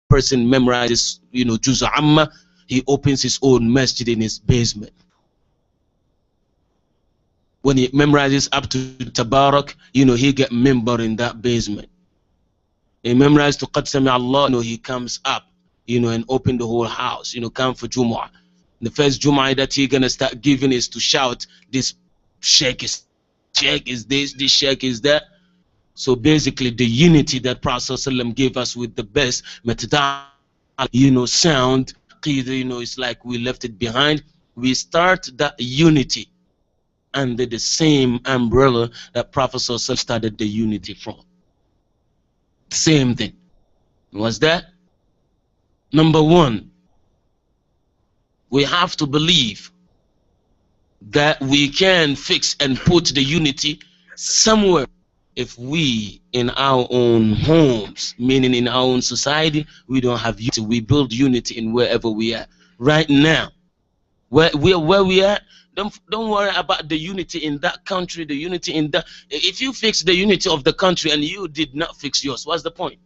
person memorizes, Juz Amma, he opens his own masjid in his basement. When he memorizes up to Tabarak, he get member in that basement. He memorized to Qad Sami Allah, he comes up, and open the whole house, come for Jumu'ah. The first Jumu'ah that he gonna start giving is to shout, this sheikh is this sheikh is that. So basically the unity that Prophet ﷺ gave us with the best methodology, sound, it's like we left it behind. We start that unity under the same umbrella that Prophet ﷺ started the unity from. Same thing. What's that? Number one, we have to believe that we can fix and put the unity somewhere. If we in our own homes, meaning in our own society, we don't have unity. We build unity in wherever we are. Right now, where we are, don't worry about the unity in that country, the unity in that. If you fix the unity of the country and you did not fix yours, what's the point?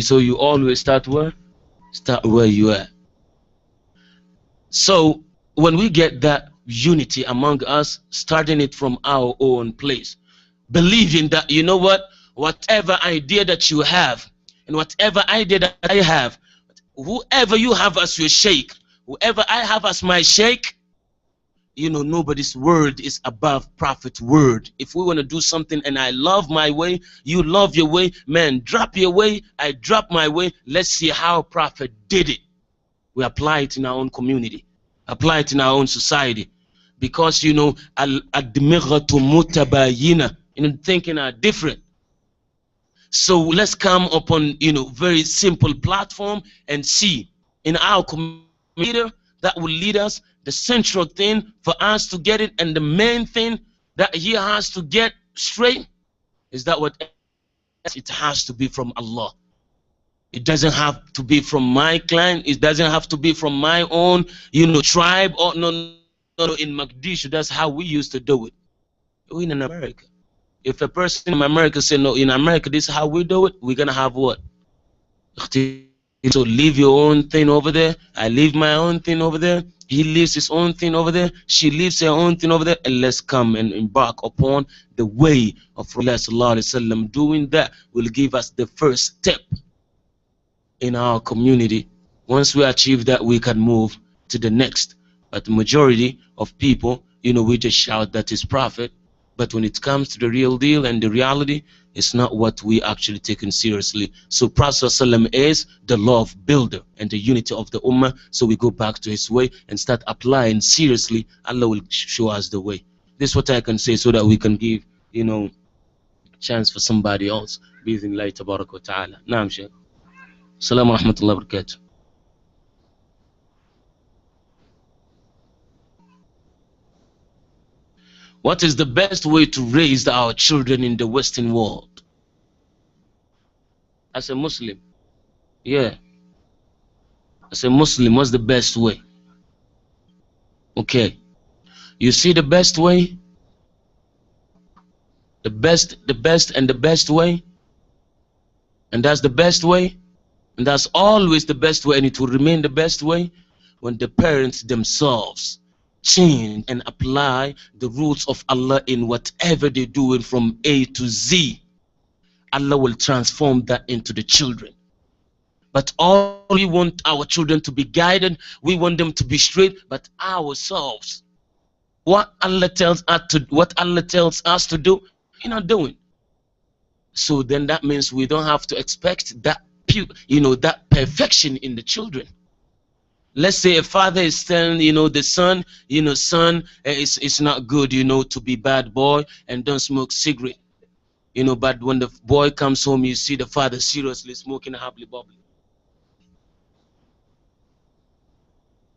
So you always start where? Start where you are. So when we get that unity among us, starting it from our own place, believing that, whatever idea that you have and whatever idea that I have, whoever you have as your sheikh, whoever I have as my sheikh, nobody's word is above Prophet's word. If we want to do something and I love my way, you love your way, man, drop your way, I drop my way. Let's see how Prophet did it. We apply it in our own community, apply it in our own society. Because ad-dimighatu mutabayina, thinking are different. So let's come upon very simple platform and see in our community that will lead us. The central thing for us to get it, and the main thing that he has to get straight, is that it has to be from Allah. It doesn't have to be from my clan. It doesn't have to be from my own tribe, or no, in Mogadishu. That's how we used to do it. We in America. If a person in America say no, in America this is how we do it, we're gonna have what? So leave your own thing over there, I leave my own thing over there, he leaves his own thing over there, she leaves her own thing over there, and let's come and embark upon the way of Rasulullah. Doing that will give us the first step in our community. Once we achieve that, we can move to the next. But the majority of people, we just shout that is Prophet, but when it comes to the real deal and the reality, it's not what we actually taken seriously. So Prophet ﷺ is the love builder and the unity of the ummah. So we go back to his way and start applying seriously. Allah will show us the way. This is what I can say, so that we can give chance for somebody else. Bismillah tabarak wa ta'ala. Naam Sheikh. Assalamu rahmatullahi wa barakatuh. What is the best way to raise our children in the Western world? As a Muslim, yeah. As a Muslim, what's the best way? Okay. You see the best way? The best and the best way? And that's the best way? And that's always the best way, and it will remain the best way when the parents themselves change and apply the rules of Allah in whatever they're doing from A to Z. Allah will transform that into the children. But all we want our children to be guided, we want them to be straight, but ourselves, what Allah tells us to do, we're not doing. So then that means we don't have to expect that that perfection in the children. Let's say a father is telling the son, son, it's not good to be bad boy and don't smoke cigarette. But when the boy comes home, you see the father seriously smoking a happily bubbly.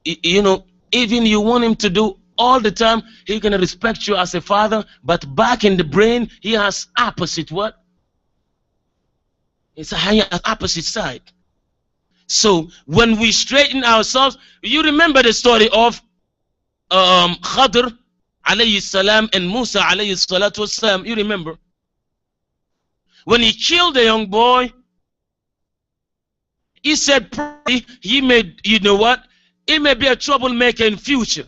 Even you want him to do all the time, he's gonna respect you as a father, but back in the brain he has opposite what? It's a higher opposite side. So when we straighten ourselves, you remember the story of Khadr alayhi salam and Musa alayhi salatu wasalam. You remember when he killed the young boy, He said probably he may, you know what, he may be a troublemaker in future,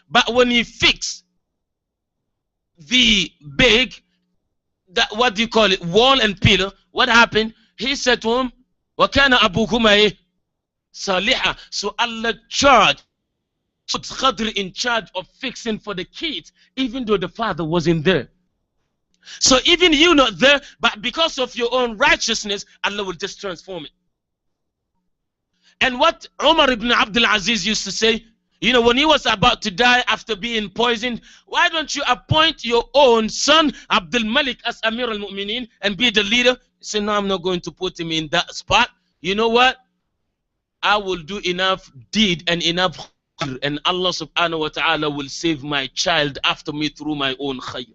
but when he fixed the big, that, what do you call it, wall and pillar, what happened? He said to him, وَكَانَ أَبُوكُمَا صَالِحًا. So Allah charged Khadr in charge of fixing for the kids, even though the father wasn't there. So even you not there, but because of your own righteousness, Allah will just transform it. And what Umar ibn Abdul Aziz used to say, you know, when he was about to die after being poisoned, why don't you appoint your own son Abdul Malik as Amir al-Mu'mineen and be the leader? He said, no, I'm not going to put him in that spot. You know what? I will do enough deed and enough khair, and Allah subhanahu wa ta'ala will save my child after me through my own khair.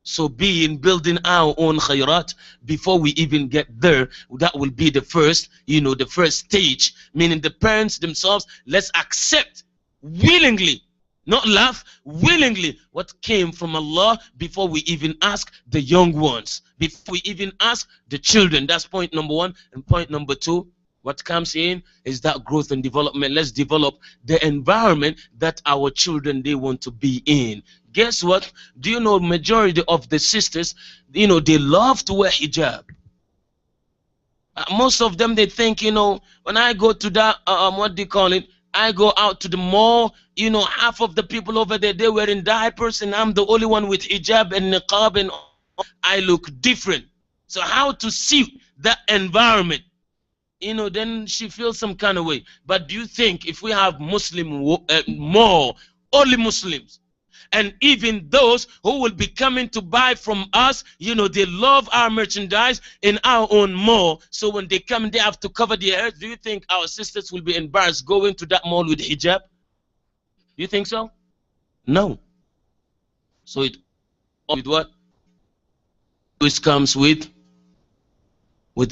So being building our own khairat before we even get there, that will be the first, you know, the first stage. Meaning the parents themselves, let's accept willingly, not laugh, willingly what came from Allah before we even ask the young ones, before we even ask the children. That's point number one. And point number two, what comes in is that growth and development. Let's develop the environment that our children, they want to be in. Guess what? Do you know majority of the sisters, you know, they love to wear hijab. Most of them, they think, you know, when I go to that, what do you call it? I go out to the mall, you know, half of the people over there, they're wearing diapers, and I'm the only one with hijab and niqab, and I look different. So how to see that environment? You know, then she feels some kind of way. But do you think if we have Muslim more, only Muslims, and even those who will be coming to buy from us, you know, they love our merchandise in our own mall. So when they come, they have to cover their heads. Do you think our sisters will be embarrassed going to that mall with hijab? Do you think so? No. So it with what? It comes with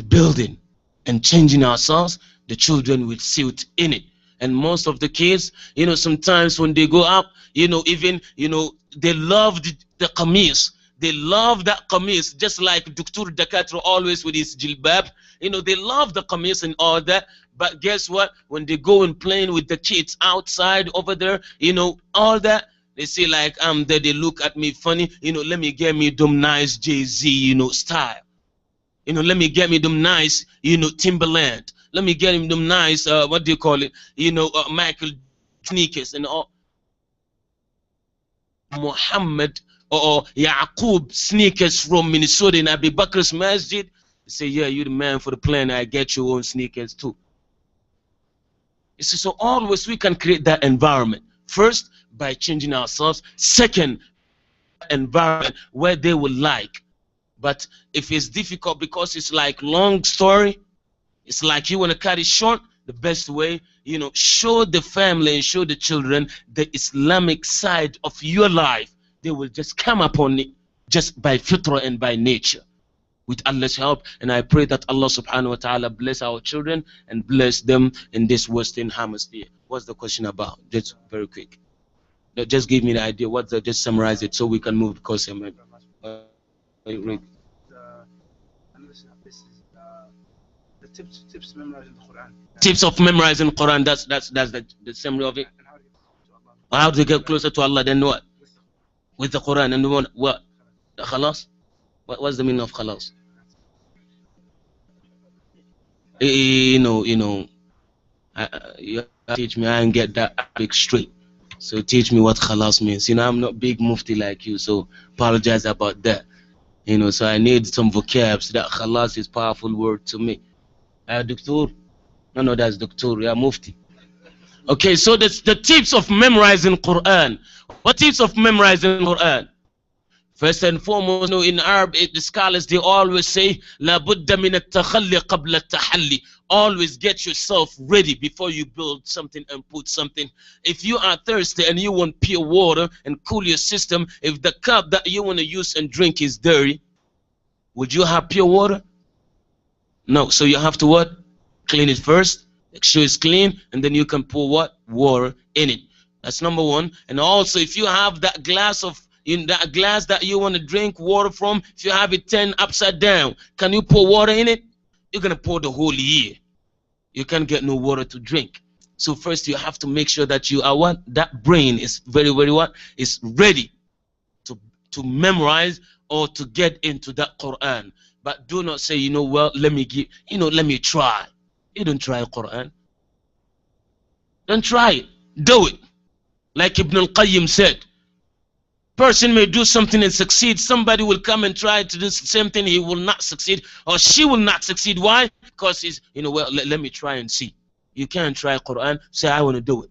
building and changing ourselves. The children will see it in it. And most of the kids, you know, sometimes when they go up, you know, even, you know, they love the qamis. They love that qamis, just like Dr. Dakatro always with his jilbab. You know, they love the qamis and all that. But guess what? When they go and playing with the kids outside over there, you know, all that, they say like, I'm there, they look at me funny. You know, let me get me them nice Jay-Z, you know, style. You know, let me get me them nice, you know, Timberland. Let me get him them nice, what do you call it? You know, Michael sneakers and all. Muhammad or Yaqub sneakers from Minnesota in Abu Bakr's Masjid. They say, yeah, you're the man for the plan. I get your own sneakers too. You see, so always we can create that environment. First, by changing ourselves. Second, environment where they will like. But if it's difficult because it's like long story, it's like you want to cut it short, the best way, you know, show the family and show the children the Islamic side of your life. They will just come upon it just by fitra and by nature. With Allah's help, and I pray that Allah subhanahu wa ta'ala bless our children and bless them in this Western Hemisphere. What's the question about? Just very quick. Just give me the idea. Just summarize it so we can move because I'm tips memorizing the Quran. Tips of memorizing the Quran. That's the summary of it. How to get closer to Allah? Then what? With the Quran and what? Khalas? What's the meaning of khalas? You know, you teach me. I didn't get that big straight. So teach me what khalas means. You know, I'm not big mufti like you, so apologize about that. You know, so I need some vocabs. That khalas is powerful word to me. Doctor? No, that's Doctor. Yeah, mufti. Okay, so that's the tips of memorizing Quran. What tips of memorizing Quran? First and foremost, you know, in Arabic, the scholars, they always say, La budda min at-takhalli qabla at-tahalli. Always get yourself ready before you build something and put something. If you are thirsty and you want pure water and cool your system, if the cup that you want to use and drink is dirty, would you have pure water? No, so you have to what? Clean it first, make sure it's clean, and then you can pour what? Water in it. That's number one. And also, if you have that glass of in that glass that you want to drink water from, if you have it turned upside down, can you pour water in it? you're gonna pour the whole year. You can't get no water to drink. So first you have to make sure that you are what? That brain is very, very what? Is ready to memorize or to get into that Quran. But do not say, well, let me try. You don't try Quran. Don't try it. Do it. Like Ibn al-Qayyim said, person may do something and succeed. Somebody will come and try to do the same thing. He will not succeed, or she will not succeed. Why? Because he's, well, let me try and see. You can't try Quran. Say, I want to do it.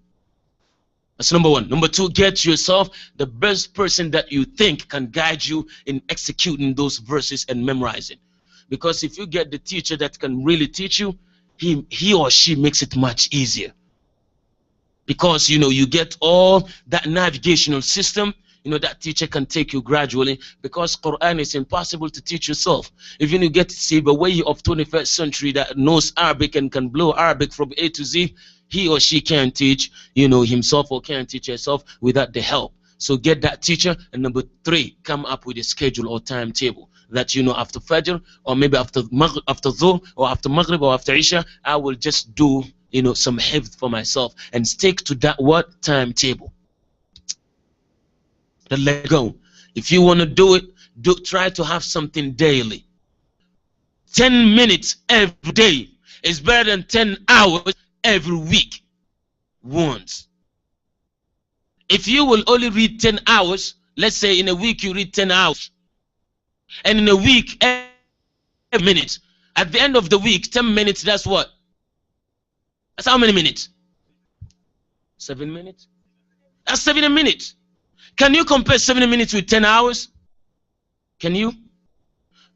That's number one. Number two, get yourself the best person that you think can guide you in executing those verses and memorizing. Because if you get the teacher that can really teach you, he or she makes it much easier. Because, you get all that navigational system. That teacher can take you gradually, because Quran is impossible to teach yourself. Even you get to see the way of 21st century that knows Arabic and can blow Arabic from A to Z, he or she can't teach, himself or can't teach herself without the help. So get that teacher. And number three, come up with a schedule or timetable that, after Fajr, or maybe after Dhuhr, or after Maghrib, or after Isha, I will just do, some hifz for myself, and stick to that timetable. Then let go. If you want to do it, try to have something daily. 10 minutes every day is better than 10 hours every week once. If you will only read 10 hours, let's say in a week you read 10 hours, and in a week every minute, at the end of the week, 10 minutes, that's what? That's how many minutes? 7 minutes? That's 70 minutes. Can you compare 70 minutes with 10 hours? Can you?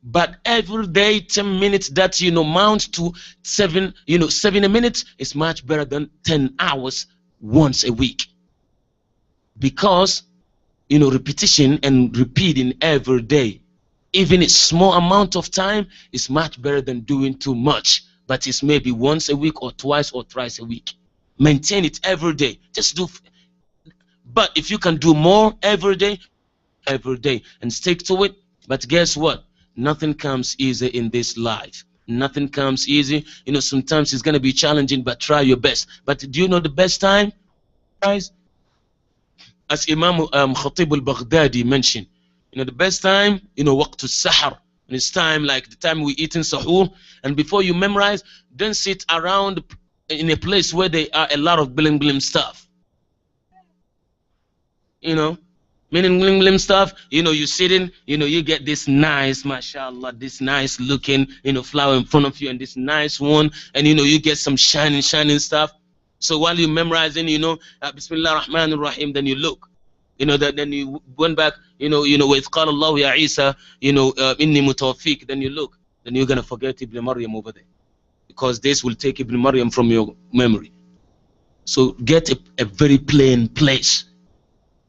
But every day, 10 minutes, that amount to 70 minutes is much better than 10 hours once a week. Because repetition and repeating every day, even a small amount of time, is much better than doing too much. But it's maybe once a week or twice or thrice a week. Maintain it every day. Just do. But if you can do more every day, and stick to it. But guess what? Nothing comes easy in this life. Nothing comes easy. Sometimes it's going to be challenging, but try your best. But do you know the best time, guys? As Imam Khatib al-Baghdadi mentioned, the best time, waqt al-sahar. And it's time, like the time we eat in sahur. And before you memorize, don't sit around in a place where there are a lot of bling stuff. Meaning bling stuff, you sitting, you get this nice, mashallah, this nice looking, flower in front of you, and this nice one, and you get some shining stuff. So while you're memorizing, Bismillah ar-Rahman ar-Rahim, then you look, then you went back, with qala Allah ya Isa, inni mutawaffik, then you look, then you're gonna forget Ibn Maryam over there, because this will take Ibn Maryam from your memory. So get a very plain place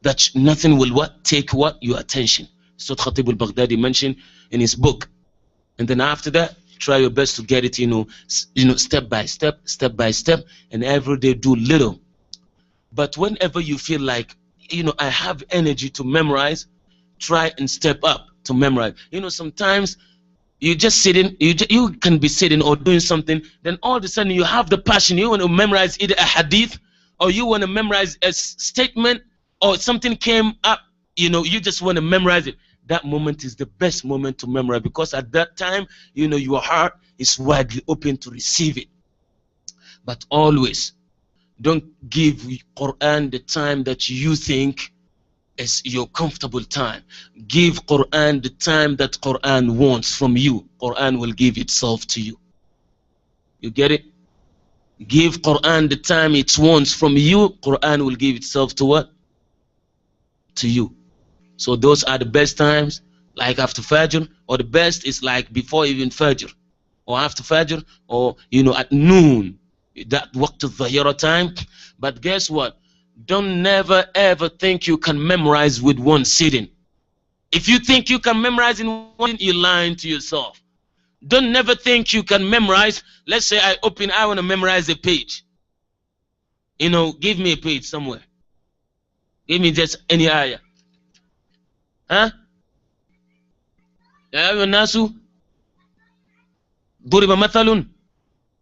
that nothing will take your attention. So Khatib al-Baghdadi mentioned in his book. And then after that, try your best to get it, step by step, and every day do little. But whenever you feel like, I have energy to memorize, try and step up to memorize. Sometimes you just sitting, you can be sitting or doing something, then all of a sudden you have the passion, you want to memorize either a hadith, or you want to memorize a statement, or something came up, you just want to memorize it. That moment is the best moment to memorize, because at that time, your heart is widely open to receive it. But always, don't give Quran the time that you think is your comfortable time. Give Quran the time that Quran wants from you. Quran will give itself to you. You get it? Give Quran the time it wants from you. Quran will give itself to what? To you. So those are the best times, like after Fajr, or the best is like before even Fajr, or after Fajr, or at noon, that waqt al-Dhahira time. But guess what? Don't never ever think you can memorize with one sitting. If you think you can memorize in one, you're lying to yourself. Don't never think you can memorize. Let's say I want to memorize a page. Give me a page somewhere. Give me just any ayah. Huh? Ya ayyuhan nasu. ضرب مثل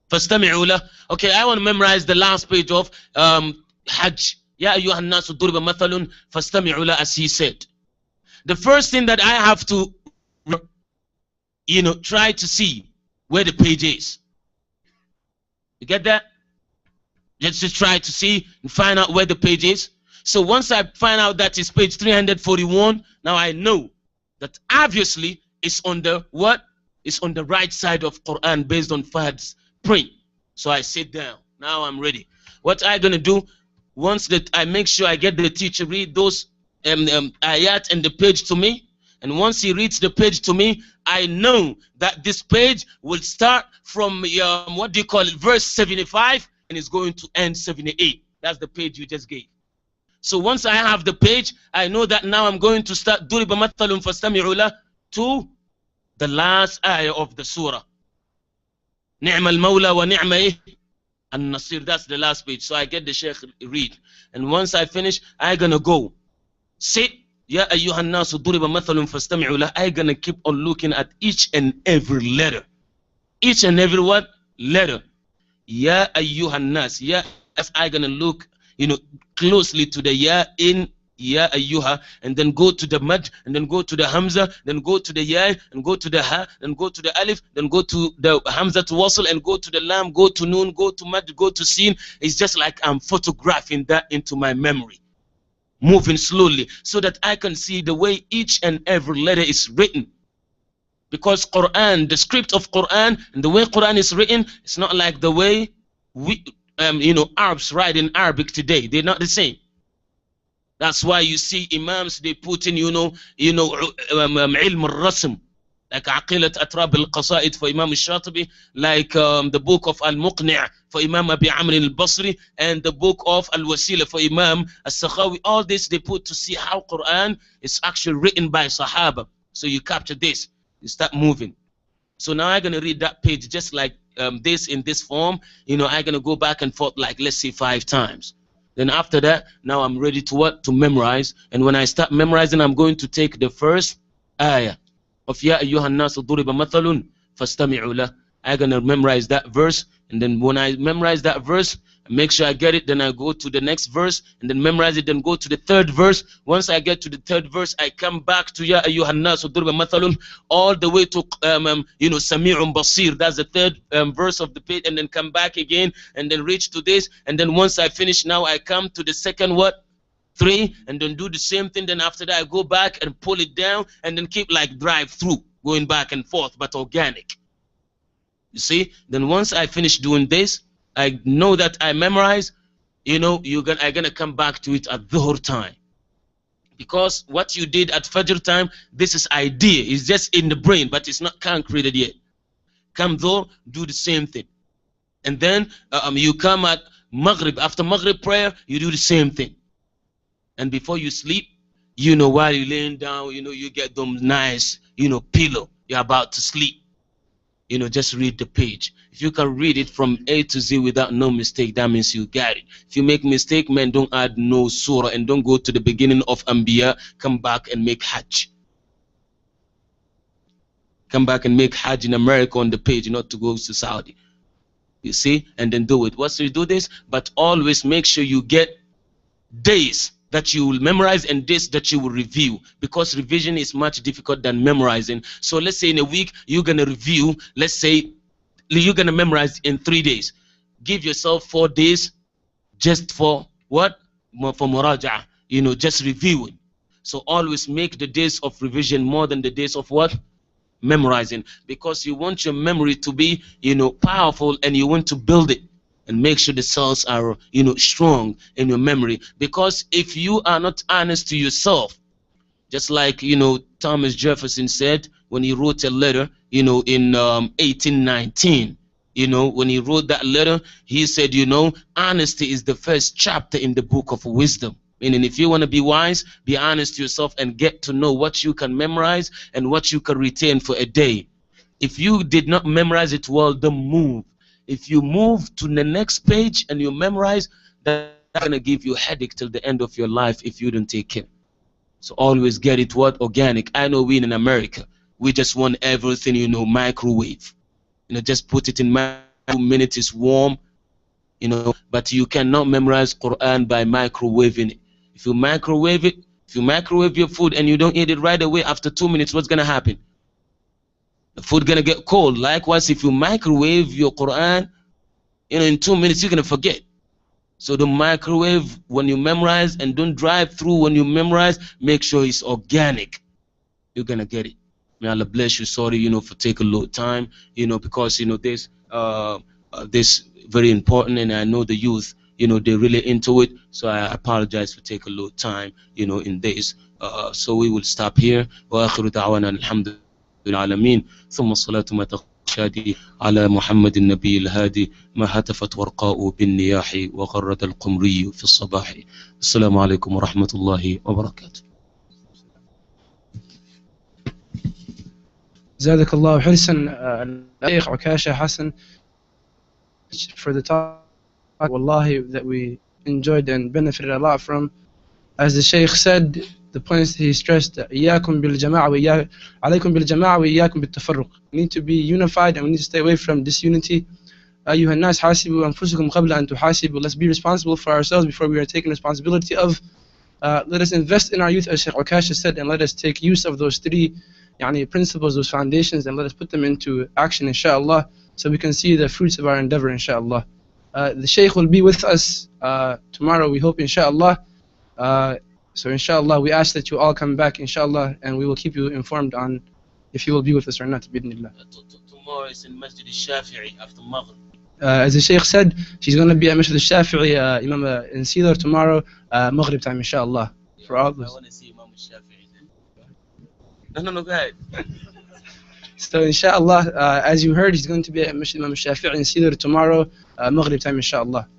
فاستمعوا له. Okay, I want to memorize the last page of Hajj. يا أيها الناس ضرب مثل فاستمعوا له, as he said. The first thing that I have to, try to see where the page is. You get that? Just to try to see and find out where the page is. So once I find out that it's page 341, now I know that obviously it's on the what? It's on the right side of Quran based on Fahad's print. So I sit down. Now I'm ready. What I'm gonna do, once that I make sure I get the teacher read those ayat and the page to me, and once he reads the page to me, I know that this page will start from what do you call it, verse 75, and it's going to end 78. That's the page you just gave. So once I have the page, I know that now I'm going to start ضرب مثل فاستمعوا له to the last ayah of the surah. نعم المولى ونعم النصير. That's the last page. So I get the sheikh read, and once I finish, I'm gonna go sit. يا أيها الناس ضرب مثل فاستمعوا له. I'm gonna keep on looking at each and every letter, each and every what letter. يا أيها الناس. Yeah, I'm gonna look closely to the ya in ya ayyuha, and then go to the mad, and then go to the hamza, then go to the ya, and go to the ha, then go to the alif, then go to the hamza to wasl, and go to the lam, go to noon, go to mad, go to sin. It's just like I'm photographing that into my memory, moving slowly so that I can see the way each and every letter is written. Because Quran, the script of Quran and the way Quran is written, it's not like the way we Arabs write in Arabic today. They're not the same. That's why you see imams, they put in ilm al-rasm, like aqilat atrab al-qasaid for Imam al-Shatibi, like the book of al-Muqni' for Imam Abi Amr al-Basri, and the book of al-Wasila for Imam al-Sakhawi. All this they put to see how Quran is actually written by Sahaba. So you capture this, you start moving. So now I'm gonna read that page just like this in this form. I'm gonna go back and forth like, let's say, 5 times. Then after that, now I'm ready to what? To memorize. And when I start memorizing, I'm going to take the first ayah of Ya ayyuhan nasu duriba mathalun fastami'u lah. I'm gonna memorize that verse, and then when I memorize that verse, make sure I get it, then I go to the next verse, and then memorize it, then go to the third verse. Once I get to the third verse, I come back to Ya ayyuhan nasu duriba mathalun all the way to Sami'un Basir. That's the third verse of the page, and then come back again, and then reach to this, and then once I finish, now I come to the second what? 3, and then do the same thing. Then after that, I go back and pull it down, and then keep like drive through, going back and forth, but organic. You see? Then once I finish doing this, I know that I memorize. I'm gonna come back to it at Dhuhr time, because what you did at Fajr time, this is idea. It's just in the brain, but it's not concreted yet. Come Dhuhr, do the same thing, and then you come at Maghrib. After Maghrib prayer, you do the same thing. And before you sleep, while you're laying down, you get them nice, pillow. You're about to sleep. Just read the page. If you can read it from A to Z without no mistake, that means you got it. If you make mistake, man, don't add no surah and don't go to the beginning of Anbiya. Come back and make Hajj. Come back and make Hajj in America on the page, not to go to Saudi. You see? And then do it. Once you do this, but always make sure you get days that you will memorize and this that you will review, because revision is much difficult than memorizing. So let's say in a week you're gonna review, let's say you're gonna memorize in 3 days. Give yourself 4 days just for what? For muraja'a, just reviewing. So always make the days of revision more than the days of what? Memorizing, because you want your memory to be powerful, and you want to build it and make sure the cells are strong in your memory. Because if you are not honest to yourself, just like Thomas Jefferson said when he wrote a letter in 1819, when he wrote that letter, he said honesty is the first chapter in the book of wisdom. Meaning, if you want to be wise, be honest to yourself and get to know what you can memorize and what you can retain for a day. If you did not memorize it well, then move. If you move to the next page and you memorize, that's going to give you a headache till the end of your life if you don't take care. So always get it what? Organic. I know we in America, we just want everything, microwave. just put it in my 2 minutes, it's warm, but you cannot memorize Quran by microwaving it. If you microwave it, if you microwave your food and you don't eat it right away, after 2 minutes, what's gonna happen? The food gonna get cold. Likewise, if you microwave your Quran, in 2 minutes, you're gonna forget. So the microwave when you memorize, and don't drive through when you memorize. Make sure it's organic. You're gonna get it. May Allah bless you. Sorry, for taking a little time, because this very important, and I know the youth, they're really into it. So I apologize for taking a little time, in this. So we will stop here. وآخر دعوانا الحمد لله العالمين ثم الصلاة ما تخشادي على محمد النبي الهادي ما هتفت ورقاء بالنياح وغرد القمري في الصباح. السلام عليكم ورحمة الله وبركاته. زادك الله حرصا الشيخ Okasha Hassan for the talk, wallahi, that we enjoyed and benefited a lot from. As the Sheikh said, the points that he stressed, إياكم بالجماعة عليكم بالجماعة وإياكم بالتفرق. We need to be unified and we need to stay away from disunity. أيها الناس حاسبوا أنفسكم قبل أن تحاسبوا. Let's be responsible for ourselves before we are taking responsibility of. Let us invest in our youth, as Sheikh Okasha said, and let us take use of those three principles, those foundations, and let us put them into action, inshallah, so we can see the fruits of our endeavor, inshallah. The Sheikh will be with us tomorrow, we hope, inshallah. So inshallah, we ask that you all come back, inshallah, and we will keep you informed on if you will be with us or not, bidnillah. Tomorrow is in Masjid al-Shafi'i after Maghrib. As the Sheikh said, she's going to be at Masjid al-Shafi'i, Imam in Cedar tomorrow, Maghrib time, inshallah. For all of us. I want to see Imam al-Shafi'i then. No, go ahead. So inshallah, as you heard, he's going to be at Masjid Imam al-Shafi'i in Cedar tomorrow, Maghrib time, inshallah.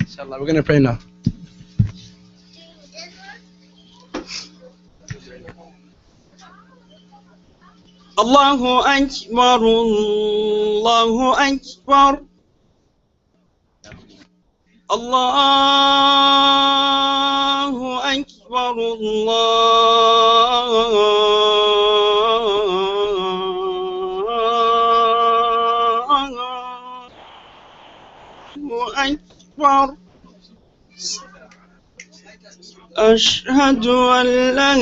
Inshallah, we're going to pray now. Allahu Akbar, Allahu Akbar, Allahu Akbar, Allahu Akbar. أشهد أن لا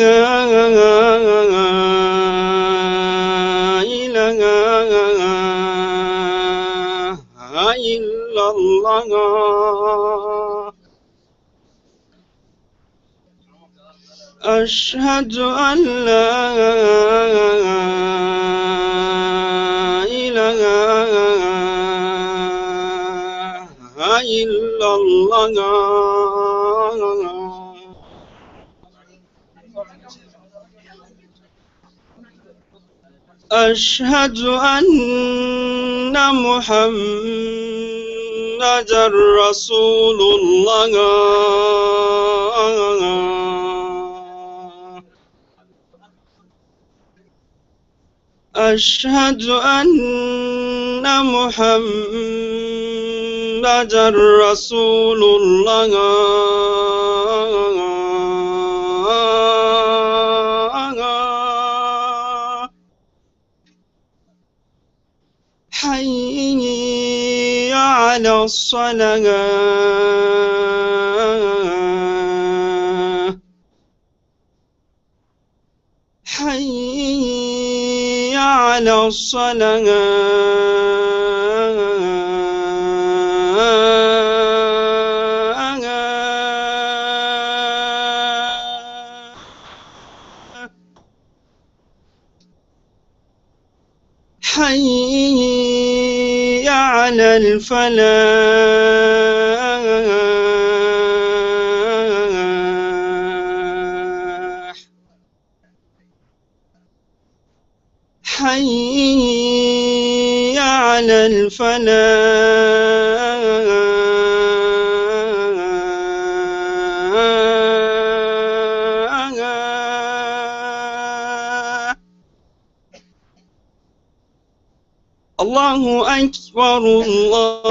إله إلا الله أشهد أن لا إله إلا الله أشهد أن محمدًا رسول الله أشهد أن محمدًا رسول الله حي على الصلاة حي على الصلاة حي على الفلاح حي على الفلاح الله أكبر الله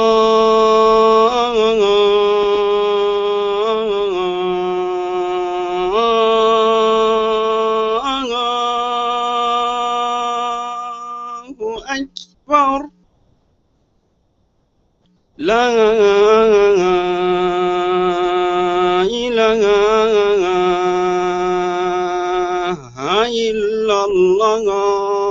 أكبر لا إله إلا الله